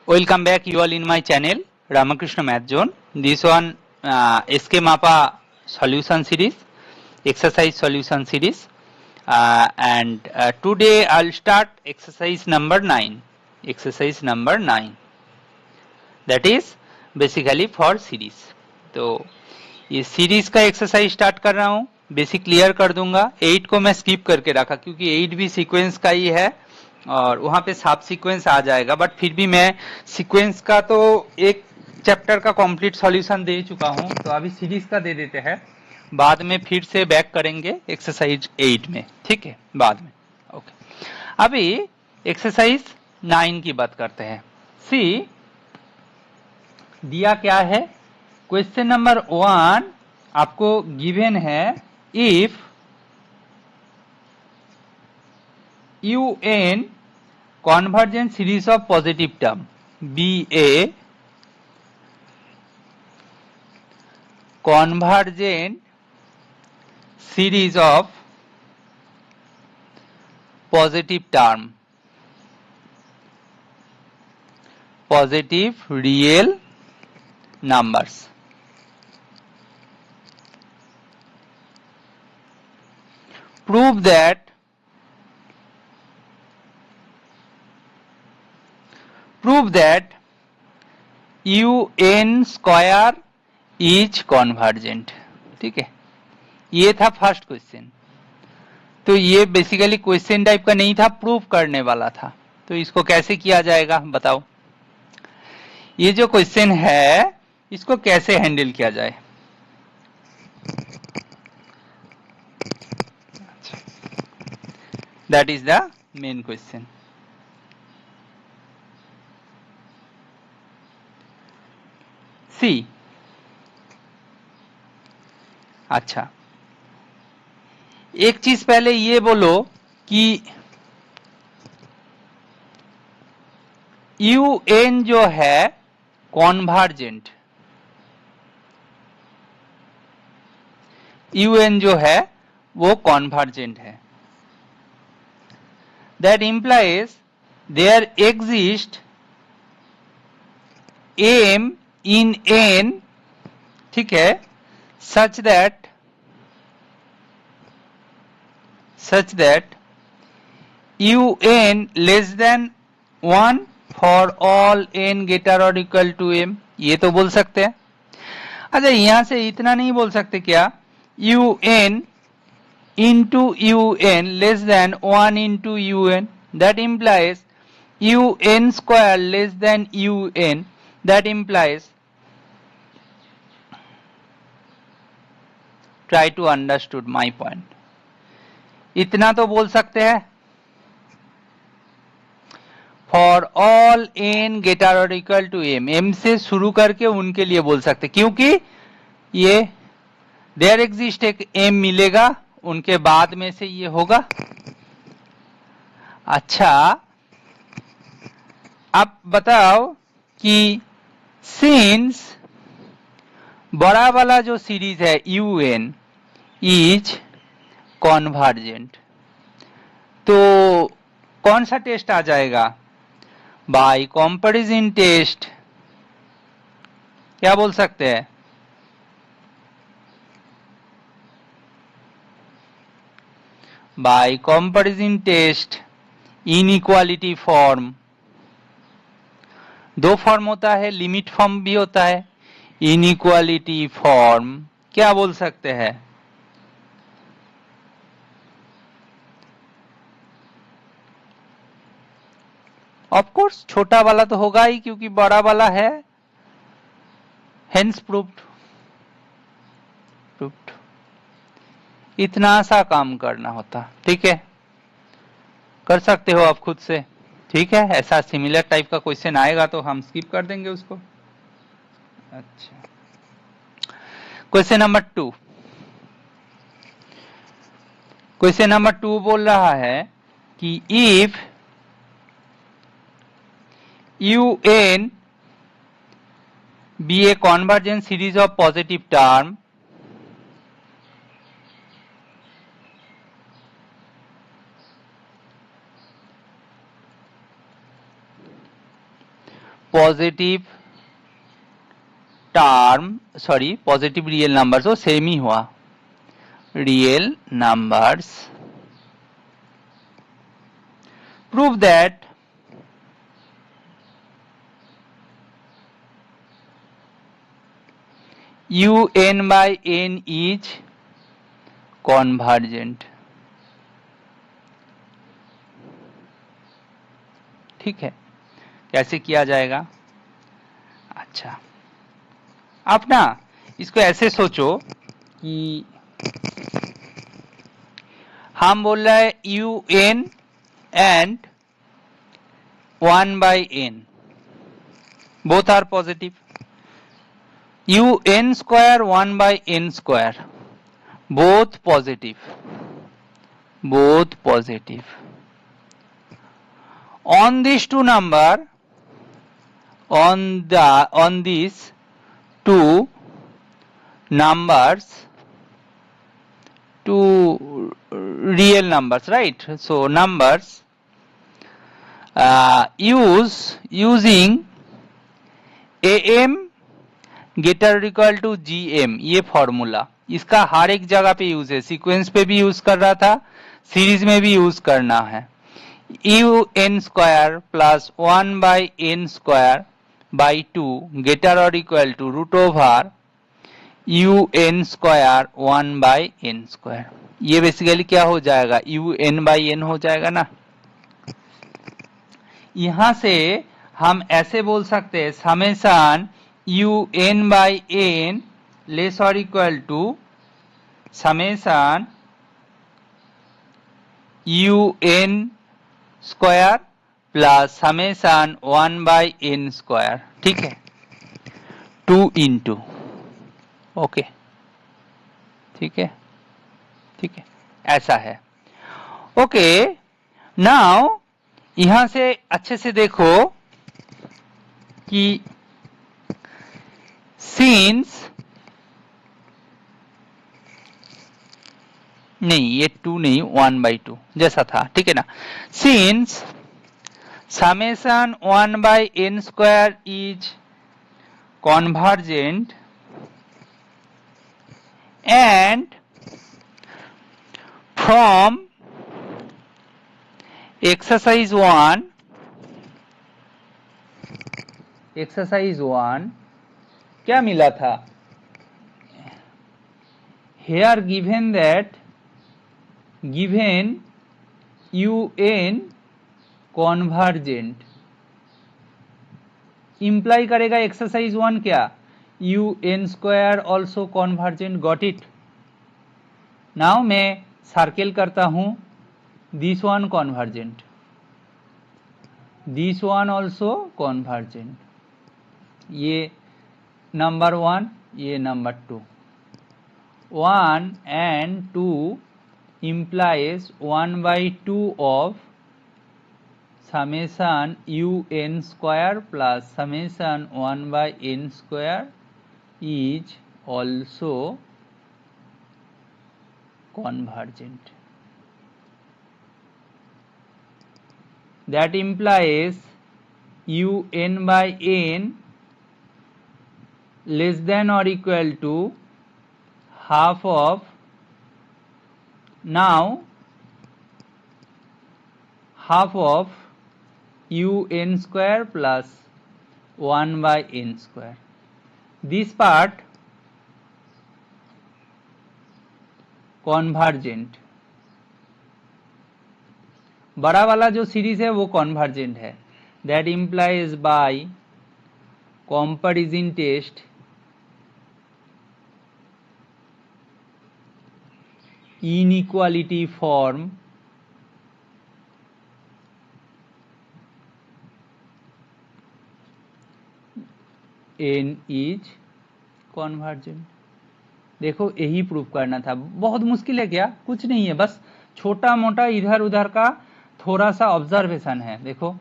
Welcome back you all in my channel Ramakrishna Math Zone. This one SK MAPA solution series, exercise solution series, and today I'll start exercise number 9. Exercise number 9. That is basically for series. तो ये series का exercise start कर रहा हूँ, basic clear कर दूंगा. 8 को मैं स्किप करके रखा क्योंकि 8 भी सीक्वेंस का ही है और वहां पे सब सीक्वेंस आ जाएगा, बट फिर भी मैं सीक्वेंस का तो एक चैप्टर का कंप्लीट सॉल्यूशन दे चुका हूं, तो अभी सीरीज का दे देते हैं, बाद में फिर से बैक करेंगे एक्सरसाइज 8 में. ठीक है, बाद में. ओके, अभी एक्सरसाइज 9 की बात करते हैं. सी दिया क्या है, क्वेश्चन नंबर 1 आपको गिवन है, if UN convergent series of positive term BA convergent series of positive term, positive real numbers. Prove that UN square is convergent. ठीक है, ये था फर्स्ट क्वेश्चन. तो ये बेसिकली क्वेश्चन टाइप का नहीं था, प्रूफ करने वाला था. तो इसको कैसे किया जाएगा बताओ. ये जो क्वेश्चन है इसको कैसे हैंडल किया जाए. That is the main question. See, अच्छा एक चीज पहले ये बोलो कि UN जो है कॉन्वर्जेंट, UN जो है वो कॉन्वर्जेंट है. That implies there exist M in N, ठीक है, such that UN less than 1 for all n greater or equal to m. ये तो बोल सकते हैं. अच्छा, यहां से इतना नहीं बोल सकते क्या, UN into UN less than 1 into UN, that implies UN square less than UN, that implies, try to understood my point. इतना तो बोल सकते हैं, for all n greater or equal to m, m से शुरू करके उनके लिए बोल सकते, क्योंकि ये देयर एग्जिस्ट एक m मिलेगा, उनके बाद में से ये होगा. अच्छा, अब बताओ कि सिंस बड़ा वाला जो सीरीज है UN इज कॉन्वर्जेंट, तो कौन सा टेस्ट आ जाएगा, बाय कंपैरिजन टेस्ट. क्या बोल सकते हैं, by comparison test, inequality form. दो फॉर्म होता है, लिमिट फॉर्म भी होता है, इनइक्वालिटी फॉर्म. क्या बोल सकते हैं, ऑफ कोर्स छोटा वाला तो होगा ही क्योंकि बड़ा वाला है, हेंस प्रूव्ड. इतना सा काम करना होता. ठीक है, कर सकते हो आप खुद से. ठीक है, ऐसा सिमिलर टाइप का क्वेश्चन आएगा तो हम स्किप कर देंगे उसको. अच्छा, क्वेश्चन नंबर 2. क्वेश्चन नंबर 2 बोल रहा है कि if UN be a convergent series of positive term, positive term sorry positive real numbers वो सेम ही हुआ, real numbers prove that un by n is convergent। ठीक है, कैसे किया जाएगा? अच्छा, आप ना इसको ऐसे सोचो कि हम बोल रहे हैं U N and 1/n both are positive, un square 1/n square both positive on these two number, on these two numbers, two real numbers, right? So numbers using am greater or equal to gm, ये formula इसका हर एक जगह पे use है, sequence पे भी use कर रहा था, सीरीज में भी यूज करना है। un square plus 1/n square by 2 greater or equal to root over un square 1/n square, ये बेसिकली क्या हो जाएगा, un/n हो जाएगा ना। यहां से हम ऐसे बोल सकते हैं समेशन un/n लेस और equal to summation un square plus summation 1/n square, ठीक है, 2 इंटू, ओके, ठीक है, ठीक है, ऐसा है। ओके, नाउ यहां से अच्छे से देखो कि सिंस नहीं, ये 2 नहीं, 1/2 जैसा था, ठीक है ना। Since summation 1/n square is convergent and from exercise 1 क्या मिला था, here given that given un convergent imply करेगा एक्सरसाइज 1 क्या, un square also convergent, got it. Now मैं सर्किल करता हूं, this one convergent, this one also convergent, ये number 1, ये number 2, 1 and 2 implies 1/2 of summation un square plus summation 1/n square is also convergent. That implies un/n less than or equal to half of, now half of un square plus 1/n square. This part convergent, बड़ा वाला जो series है वो convergent है। That implies by comparison test inequality form n is convergent. देखो यही prove करना था, बहुत मुश्किल है क्या, कुछ नहीं है, बस छोटा मोटा इधर उधर का थोड़ा सा ऑब्जर्वेशन है। देखो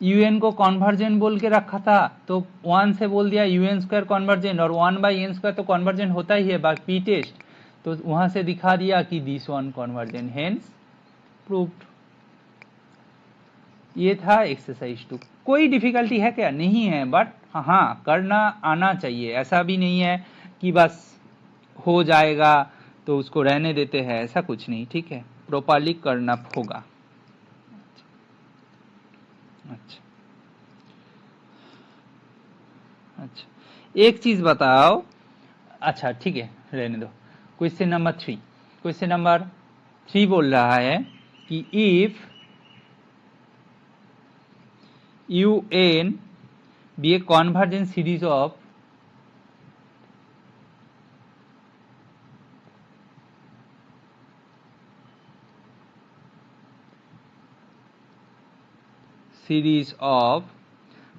un को कॉन्वर्जेंट बोल के रखा था तो 1 से बोल दिया un स्क्वायर कॉन्वर्जेंट, और 1/n स्क्वायर तो कॉन्वर्जेंट होता ही है बाकी पी टेस्ट, तो वहां से दिखा दिया कि this one convergent, hence proved. ये था एक्सरसाइज 2। कोई डिफिकल्टी है क्या? नहीं है, बट हाँ करना आना चाहिए। ऐसा भी नहीं है कि बस हो जाएगा तो उसको रहने देते हैं, ऐसा कुछ नहीं, ठीक है, प्रॉपरली करना होगा। अच्छा अच्छा, एक चीज बताओ। अच्छा ठीक है, रहने दो। क्वेश्चन नंबर 3, क्वेश्चन नंबर 3 बोल रहा है कि if UN be a convergent series of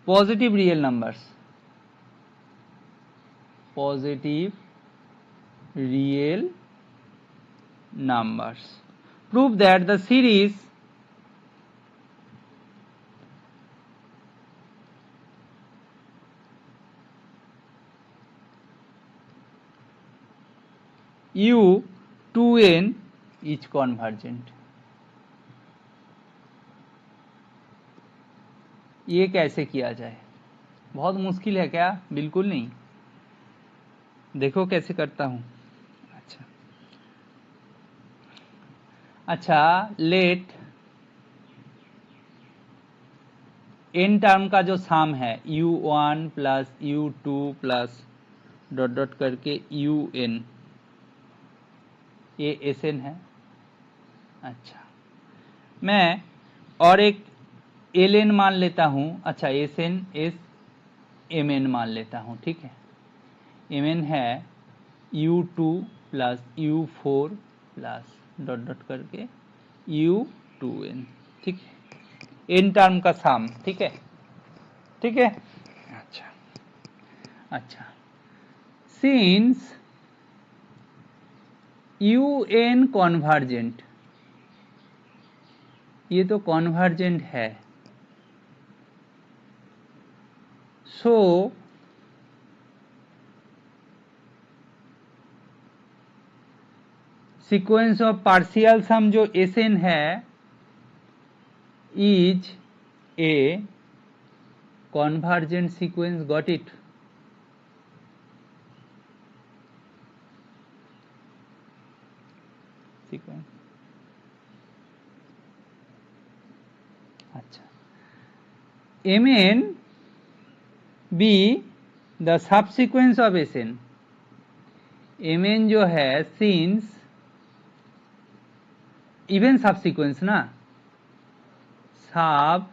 positive real numbers, positive real numbers, prove that the series U2n is convergent। ये कैसे किया जाए? बहुत मुश्किल है क्या? बिल्कुल नहीं, देखो कैसे करता हूं। अच्छा अच्छा, लेट n टर्म का जो सम है U1 plus U2 plus dot dot करके UN, ये Sn है। अच्छा, मैं और एक Ln मान लेता हूं। अच्छा, Sn S Mn मान लेता हूं, ठीक है। Mn है U2 plus U4 plus dot dot करके U2n, ठीक है, n टर्म का सम, ठीक है, ठीक है। अच्छा अच्छा, सिंस UN कॉन्वर्जेंट, ये तो कॉन्वर्जेंट है, सो सीक्वेंस ऑफ पार्शियल सम जो Sn है is a convergent sequence. Got it? Sequence. अच्छा, Mn be the subsequence of Sn। Mn जो है सिंस इवन सबसीक्वेंस ना, सब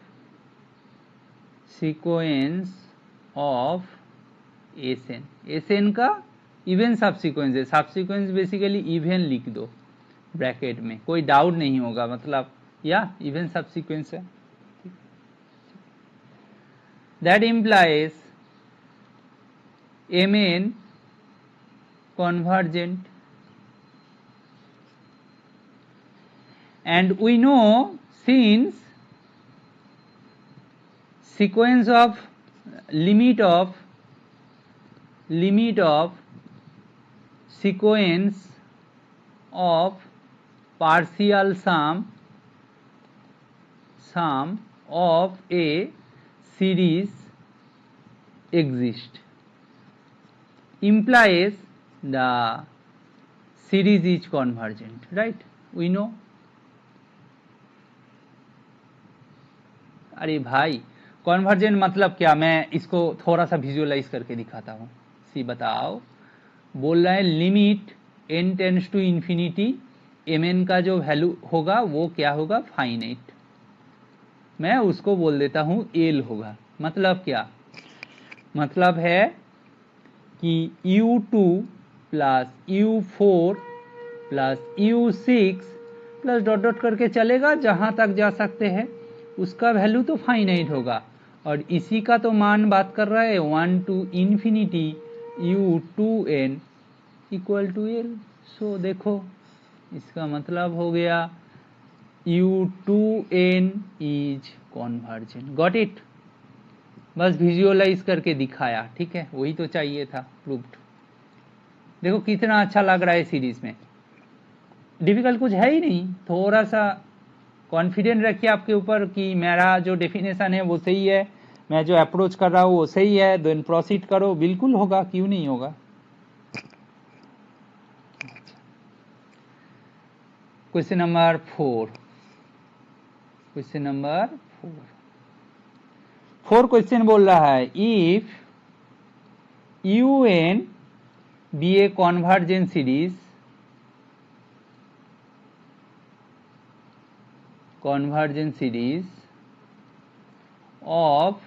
सीक्वेंस ऑफ Sn, Sn का इवन सबसीक्वेंस है। सबसीक्वेंस बेसिकली इवन लिख दो ब्रैकेट में, कोई डाउट नहीं होगा, मतलब या इवन सबसीक्वेंस है। That implies Mn convergent, and we know since sequence of limit of sequence of partial sum of a series exist, implies the series is convergent, right? We know। अरे भाई, convergent मतलब क्या? मैं इसको थोड़ा सा visualise करके दिखाता हूँ। सी बताओ, बोल रहा है limit n tends to infinity, Mn का जो वैल्यू होगा वो क्या होगा? फाइनाइट। मैं उसको बोल देता हूँ L होगा। मतलब क्या? मतलब है कि U2 plus U4 plus U6 plus dot dot करके चलेगा, जहां तक जा सकते हैं उसका वैल्यू तो फाइनाइट होगा। और इसी का तो मान बात कर रहा है 1 to infinity U2n equal to L। So देखो, इसका मतलब हो गया U2n is convergent. Got it? बस विजुअलाइज करके दिखाया, ठीक है, वही तो चाहिए था, प्रूव्ड। देखो कितना अच्छा लग रहा है सीरीज में, डिफिकल्ट कुछ है ही नहीं, थोड़ा सा कॉन्फिडेंट रखिए आपके ऊपर कि मेरा जो डेफिनेशन है वो सही है, मैं जो अप्रोच कर रहा हूँ वो सही है, देन प्रोसीड करो, बिल्कुल होगा, क्यों नहीं होगा। Question number 4, question number 4 question बोल रहा है if UN be a convergent series, convergent series of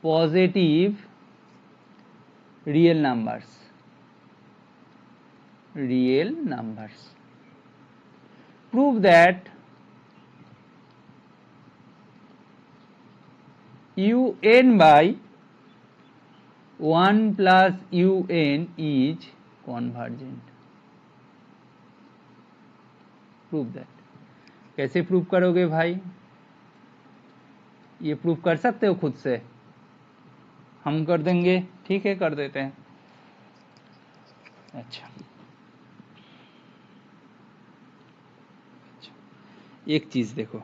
positive real numbers, prove that UN by 1 plus UN is convergent. Prove that. कैसे प्रूव करोगे भाई? ये प्रूव कर सकते हो खुद से? हम कर देंगे, ठीक है, कर देते हैं। अच्छा, एक चीज देखो,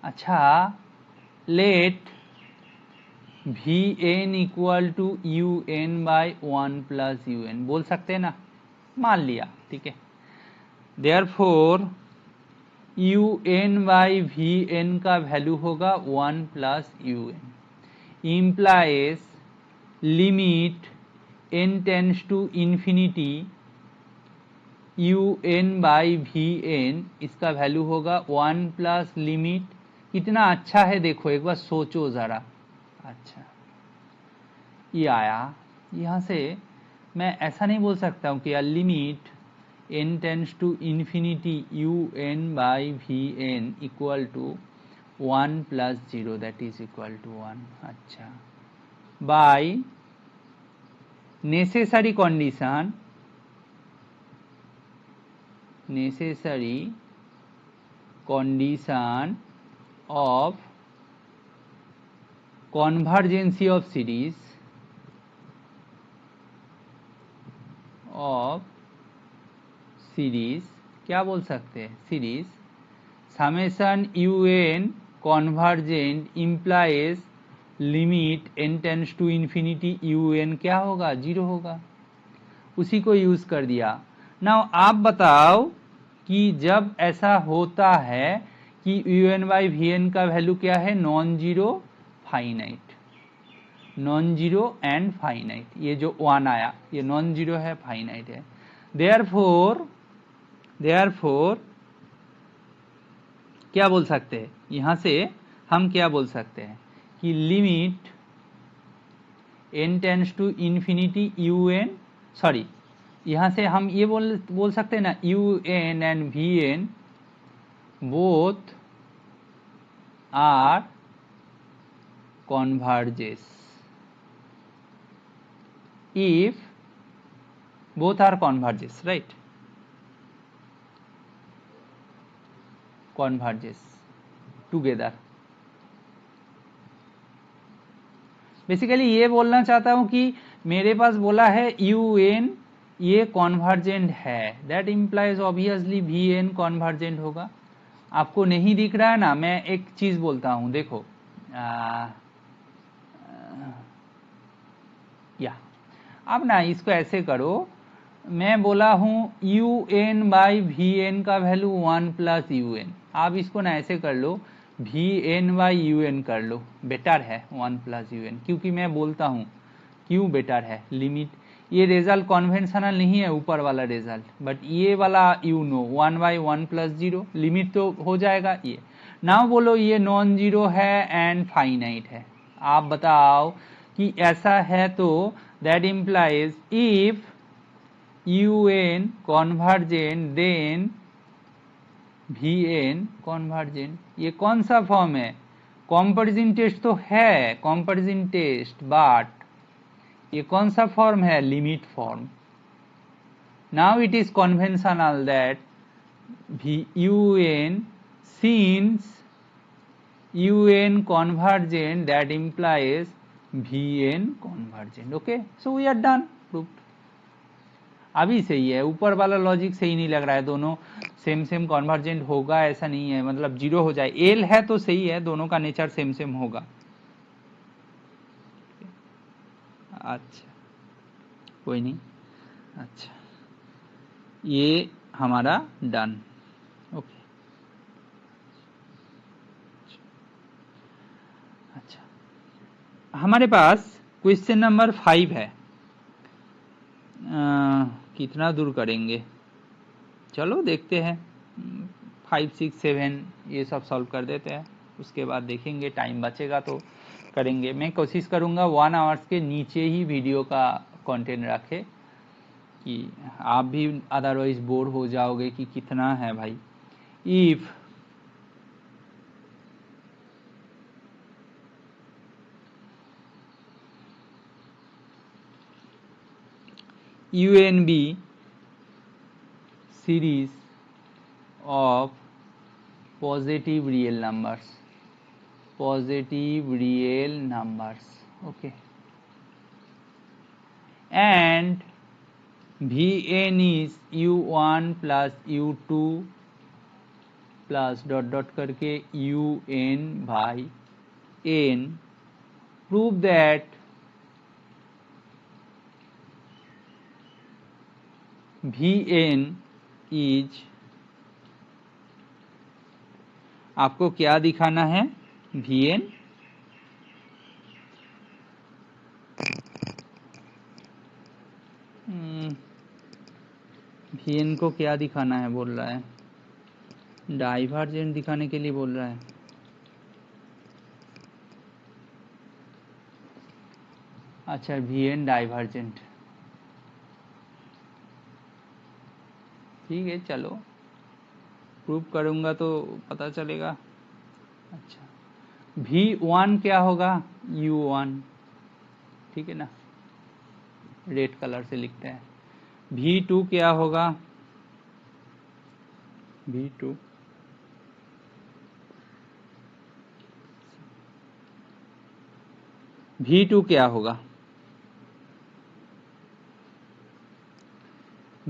अच्छा, let Vn equal to UN by 1 plus UN बोल सकते हैं ना, मान लिया, ठीक है। देयरफॉर UN बाई Vn का वैल्यू होगा 1 plus UN, implies limit n tends to infinity UN by Vn, इसका वैल्यू होगा 1 प्लस लिमिट, कितना अच्छा है देखो, एक बार सोचो जरा। अच्छा, ये आया, यहाँ से मैं ऐसा नहीं बोल सकता हूँ कि limit n tends to infinity UN by Vn equal to 1 plus 0 that is equal to 1। अच्छा, by necessary condition, of convergency of series क्या बोल सकते हैं, series summation UN convergent implies limit n tends to infinity UN क्या होगा, 0 होगा, उसी को यूज कर दिया। नाउ आप बताओ कि जब ऐसा होता है कि UN बाई Vn का वैल्यू क्या है, non zero finite, non zero and finite, ये जो 1 आया ये नॉन जीरो है, फाइनाइट है। देयरफॉर क्या बोल सकते हैं, यहां से हम क्या बोल सकते हैं कि limit n tends to infinity UN, sorry, यहां से हम ये बोल सकते हैं ना, UN and Vn both are converges if both are converges, right? Converges together। Basically ये बोलना चाहता हूं कि मेरे पास बोला है UN ये कॉन्वर्जेंट है, that implies obviously Vn convergent होगा। आपको नहीं दिख रहा है ना, मैं एक चीज बोलता हूं, देखो या अब ना इसको ऐसे करो, मैं बोला हूं UN बाई Vn का वैल्यू 1 प्लस UN, आप इसको ना ऐसे कर लो, Vn बाई UN कर लो, बेटर है 1 प्लस UN, क्योंकि मैं बोलता हूं क्यों बेटर है, लिमिट, ये रिजल्ट कॉन्वेंशनल नहीं है ऊपर वाला रिजल्ट, बट ये वाला यू नो 1 बाई 1 प्लस 0 लिमिट तो हो जाएगा। ये नाउ बोलो ये नॉन जीरो है एंड फाइनाइट है, आप बताओ कि ऐसा है तो that implies if UN convergent then Vn convergent. ये कौन सा फॉर्म है, कंपैरिजन टेस्ट तो है, कंपैरिजन टेस्ट, बट ये कौन सा फॉर्म है, limit form. Now it is conventional that UN since UN convergent that implies Vn convergent। okay, so we are done, proved। अभी सही है, ऊपर वाला लॉजिक सही नहीं लग रहा है, दोनों सेम सेम कॉन्वर्जेंट होगा ऐसा नहीं है, मतलब जीरो हो जाए, एल है तो सही है, दोनों का नेचर सेम सेम होगा। अच्छा कोई नहीं, अच्छा ये हमारा डन। ओके अच्छा, हमारे पास क्वेश्चन नंबर 5 है। कितना दूर करेंगे, चलो देखते हैं, 5, 6, 7 ये सब सॉल्व कर देते हैं, उसके बाद देखेंगे, टाइम बचेगा तो करेंगे। मैं कोशिश करूँगा 1 आवर्स के नीचे ही वीडियो का कंटेंट रखे, कि आप भी अदरवाइज बोर हो जाओगे कि कितना है भाई। If UNB series of positive real numbers, okay, and Vn is U1 plus U2 plus dot dot करके UN by n, prove that Vn is, आपको क्या दिखाना है, Vn Vn को क्या दिखाना है बोल रहा है, डाइवर्जेंट दिखाने के लिए बोल रहा है। अच्छा Vn डाइवर्जेंट, ठीक है चलो प्रूव करूंगा तो पता चलेगा। अच्छा V1 क्या होगा, U1, ठीक है ना, रेड कलर से लिखते हैं। V2 क्या होगा, V2 V2 क्या होगा,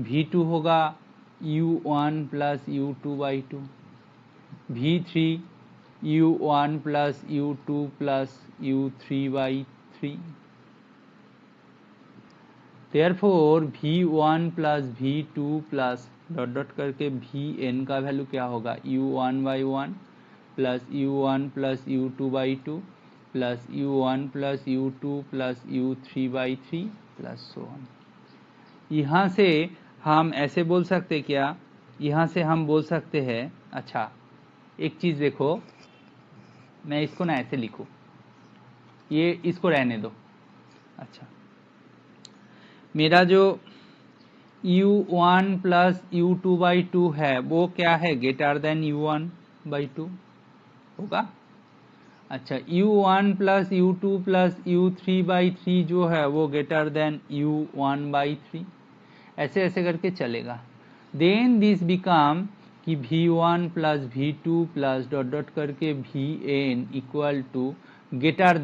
V2 होगा U1 plus U2 by 2, V3 U1 plus U2 plus U3 by 3। Therefore V1 plus V2 plus dot dot करके Vn का वैल्यू क्या होगा, U1 by 1 plus U1 plus U2 by 2 plus U1 plus U2 plus U3 by 3 plus so on. यहाँ से हम ऐसे बोल सकते क्या, यहाँ से हम बोल सकते हैं, अच्छा एक चीज़ देखो, मैं इसको ना ऐसे लिखूँ, ये इसको रहने दो। अच्छा मेरा जो U1 प्लस U2 बाई 2 है वो क्या है, ग्रेटर देन U1 बाई 2 होगा। अच्छा U1 plus U2 plus U3 by 3 जो है वो ग्रेटर देन U1 बाई 3, ऐसे ऐसे करके चलेगा। देन दिस बिकम कि V1 plus V2 plus dot dot करके Vn equal to greater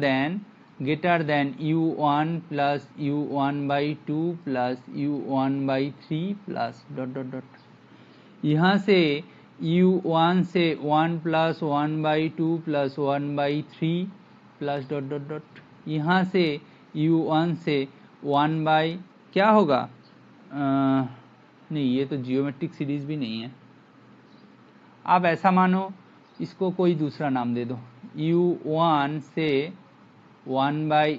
than U1 plus U1 by 2 plus U1 by 3 plus dot dot dot. यहाँ से U1 से 1 plus 1 by 2 plus 1 by 3 plus dot dot dot. यहाँ से U1 से 1 by क्या होगा, नहीं ये तो जियोमेट्रिक सीरीज भी नहीं है, आप ऐसा मानो इसको कोई दूसरा नाम दे दो, U1 से 1 by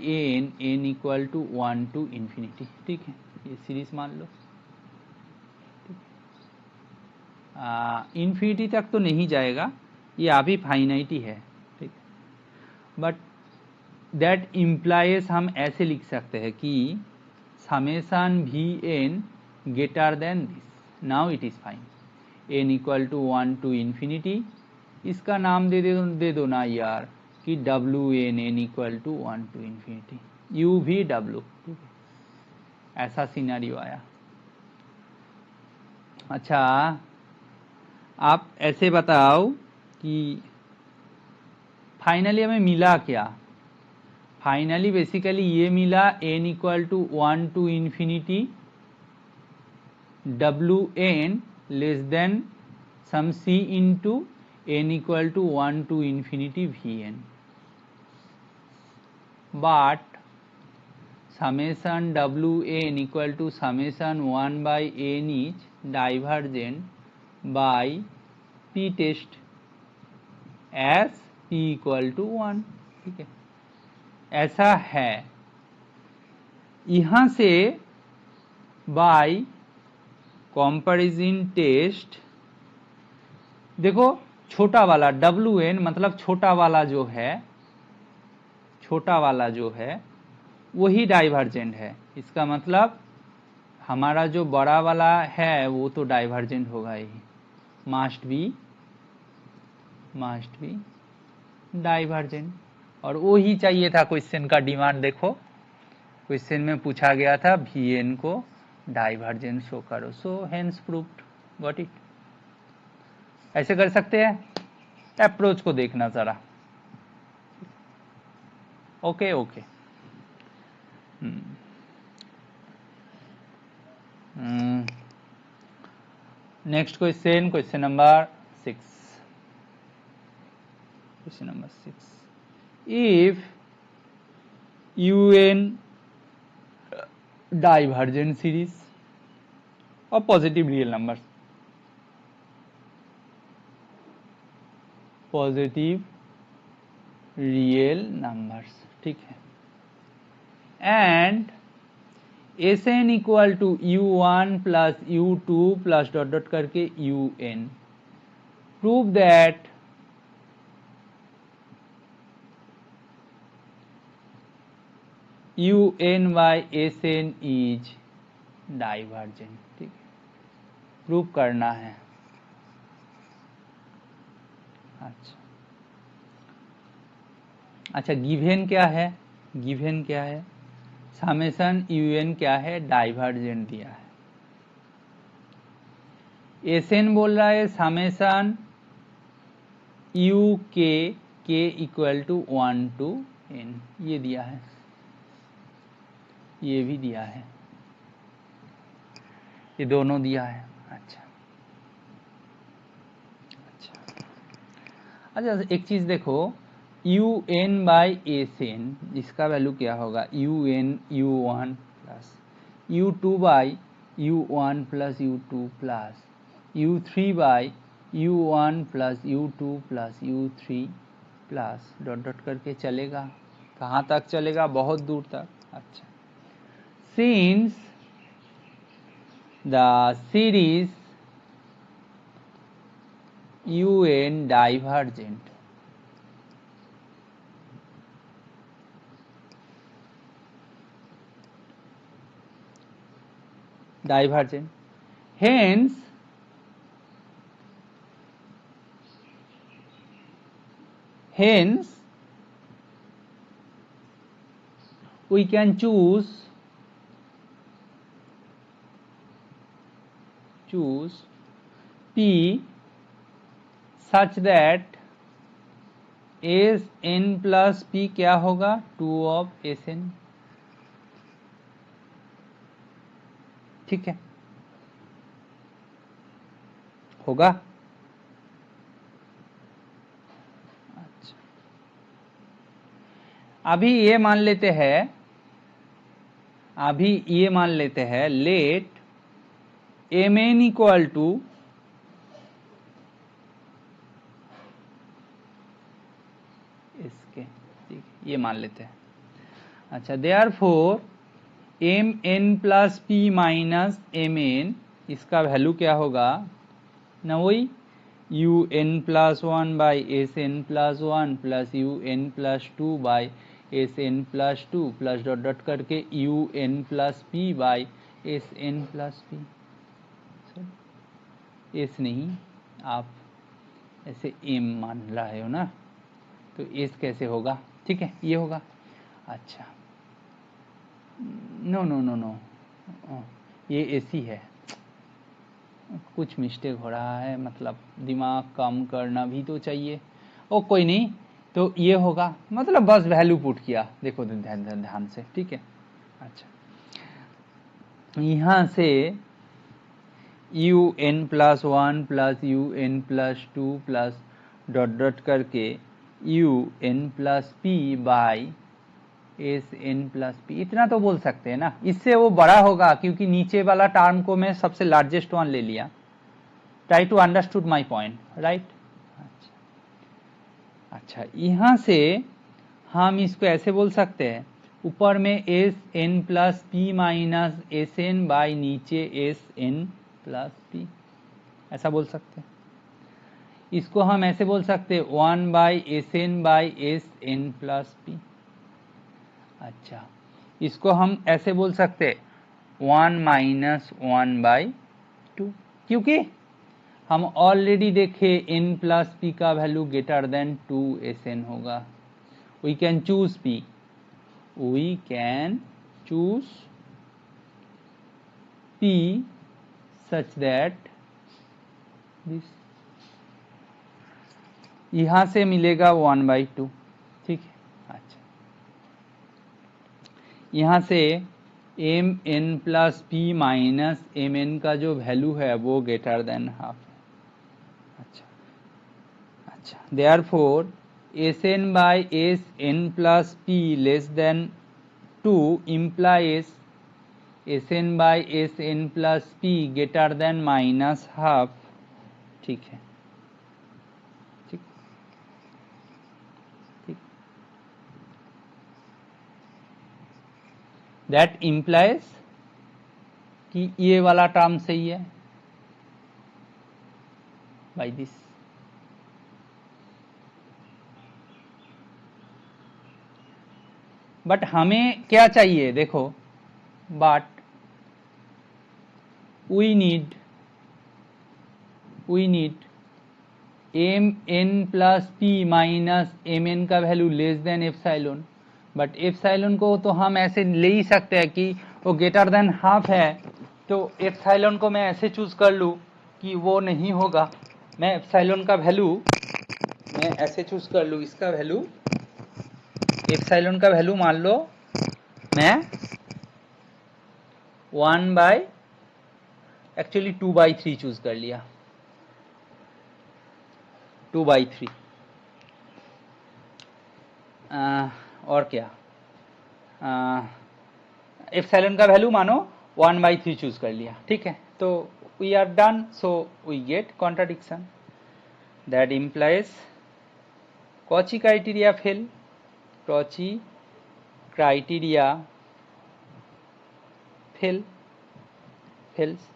n equal to 1 to infinity, ठीक है ये सीरीज मान लो। इन्फिनिटी तक तो नहीं जाएगा, ये अभी फाइनाइटी है, ठीक, बट दैट इम्प्लाइज हम ऐसे लिख सकते हैं कि summation Vn greater than this, now it is fine, n equal to 1 to infinity, इसका नाम दे दो ना यार कि Wn n equal to 1 to infinity, u भी w, ठीक है ऐसा सिनेरियो आया। अच्छा आप ऐसे बताओ कि फाइनली हमें मिला क्या, फाइनली बेसिकली ये मिला n equal to 1 to infinity wn less than some c into n equal to 1 to infinity vn, but summation wn equal to summation 1 by n is divergent by p test as p equal to 1। ठीक है, ऐसा है। यहां से bye comparison test देखो, छोटा वाला wn मतलब छोटा वाला जो है वही डाइवर्जेंट है। इसका मतलब हमारा जो बड़ा वाला है वो तो डाइवर्जेंट होगा ही, मस्ट बी डाइवर्जेंट। और वो ही चाहिए था क्वेश्चन का डिमांड। देखो क्वेश्चन में पूछा गया था Vn को डाइवर्जेंट शो करो, so hence proved, got it. ऐसे कर सकते हैं। अप्रोच को देखना जरा। Okay okay. Next question, question number 6। Question number 6. If un divergent series of positive real numbers, ठीक है, and Sn equal to u1 plus u2 plus dot dot करके un, prove that un by Sn is divergent. ठीक है, prove करना है। अच्छा, given क्या है? गिवन क्या है? समेशन un क्या है? डाइवर्जेंट दिया है। Sn बोल रहा है summation u k equal to 1 to n, ये दिया है, ये भी दिया है, ये दोनों दिया है। अच्छा, एक चीज देखो, un बाई Sn इसका वैल्यू क्या होगा? un u1 plus u2 by u1 plus u2 plus u3 by u1 plus u2 plus u3 plus dot dot करके चलेगा। कहाँ तक चलेगा? बहुत दूर तक। अच्छा, since the series un divergent, hence we can choose p such that Sn plus p क्या होगा? 2 of Sn। ठीक है, होगा। अच्छा, अभी ये मान लेते हैं, लेट mn इक्वल टू इसके, ठीक, ये मान लेते हैं। अच्छा, therefore mn plus p minus mn, इसका वैल्यू क्या होगा ना? वही un plus 1 by Sn plus 1 plus un plus 2 by Sn plus 2 plus dot dot करके un plus p by Sn plus p। S नहीं, आप ऐसे m मान रहे हो ना, तो एस कैसे होगा? ठीक है, ये होगा। अच्छा, नो नो नो नो, ये एसी है, कुछ मिस्टेक हो रहा है, मतलब दिमाग काम करना भी तो चाहिए। ओ कोई नहीं, तो ये होगा, मतलब बस वैल्यू पुट किया। देखो ध्यान से, ठीक है। अच्छा, यहाँ से U N plus 1 plus U N plus 2 plus dot dot करके U N plus P by S N plus P, इतना तो बोल सकते हैं ना। इससे वो बड़ा होगा क्योंकि नीचे वाला टर्म को मैं सबसे लार्जेस्ट वन ले लिया। Try to understood my point, right. अच्छा, यहां से हम इसको ऐसे बोल सकते हैं, ऊपर में S N plus P minus S N by नीचे एस एन प्लस पी, ऐसा बोल सकते हैं। इसको हम ऐसे बोल सकते हैं 1 by S N by S N plus P. अच्छा, इसको हम ऐसे बोल सकते 1 माइनस 1 बाई 2, क्योंकि हम ऑलरेडी देखे n प्लस पी का value greater than 2 S N होगा। We can choose p, we can choose p such that this, यहां से मिलेगा 1 बाई 2, ठीक है। अच्छा, यहां से M N plus P minus M N का जो वैल्यू है वो ग्रेटर देन हाफ। अच्छा, therefore S N by S N plus P less than 2 implies S N by S N plus P greater than minus half, ठीक है। ठीक ठीक, that implies कि ये वाला टर्म सही है बाई दिस। बट हमें क्या चाहिए देखो, but we need M N plus P minus M N का value less than epsilon. But epsilon को तो हम ऐसे ले ही सकते हैं कि वो ग्रेटर देन हाफ है, तो एप्सिलॉन को मैं ऐसे चूज कर लूँ कि वो नहीं होगा। मैं एप्सिलॉन का वैल्यू मैं ऐसे चूज कर लूँ, इसका वैल्यू, एप्सिलॉन का वैल्यू मान लो मैं 1 बाई एक्चुअली 2 बाई 3 चूज कर लिया, 2 बाई 3। और क्या, एप्सिलॉन का वैल्यू मानो 1 बाई 3 चूज कर लिया, ठीक है। तो we are done, so we get contradiction, that implies Cauchy criteria fail, Cauchy criteria fails.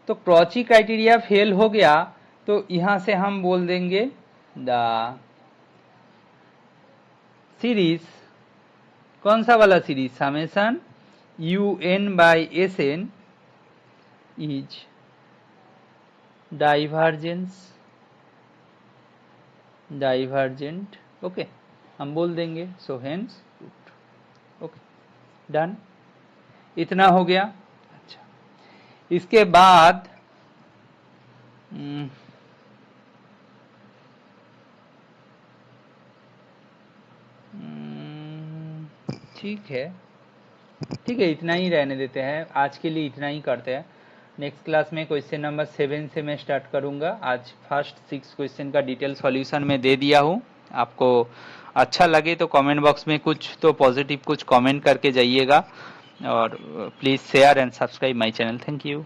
तो कॉची क्राइटेरिया फेल हो गया, तो यहां से हम बोल देंगे द सीरीज, कौन सा वाला series, summation U N by S N is divergent, okay, हम बोल देंगे so hence root, okay, done, इतना हो गया। अच्छा, इसके बाद ठीक है, इतना ही रहने देते हैं आज के लिए, इतना ही करते हैं। नेक्स्ट क्लास में क्वेश्चन नंबर 7 से मैं स्टार्ट करूंगा। आज फर्स्ट 6 क्वेश्चन का डिटेल सॉल्यूशन मैं दे दिया हूं। आपको अच्छा लगे तो कमेंट बॉक्स में कुछ तो पॉजिटिव कुछ कमेंट करके जाइएगा, और please share and subscribe my channel. Thank you.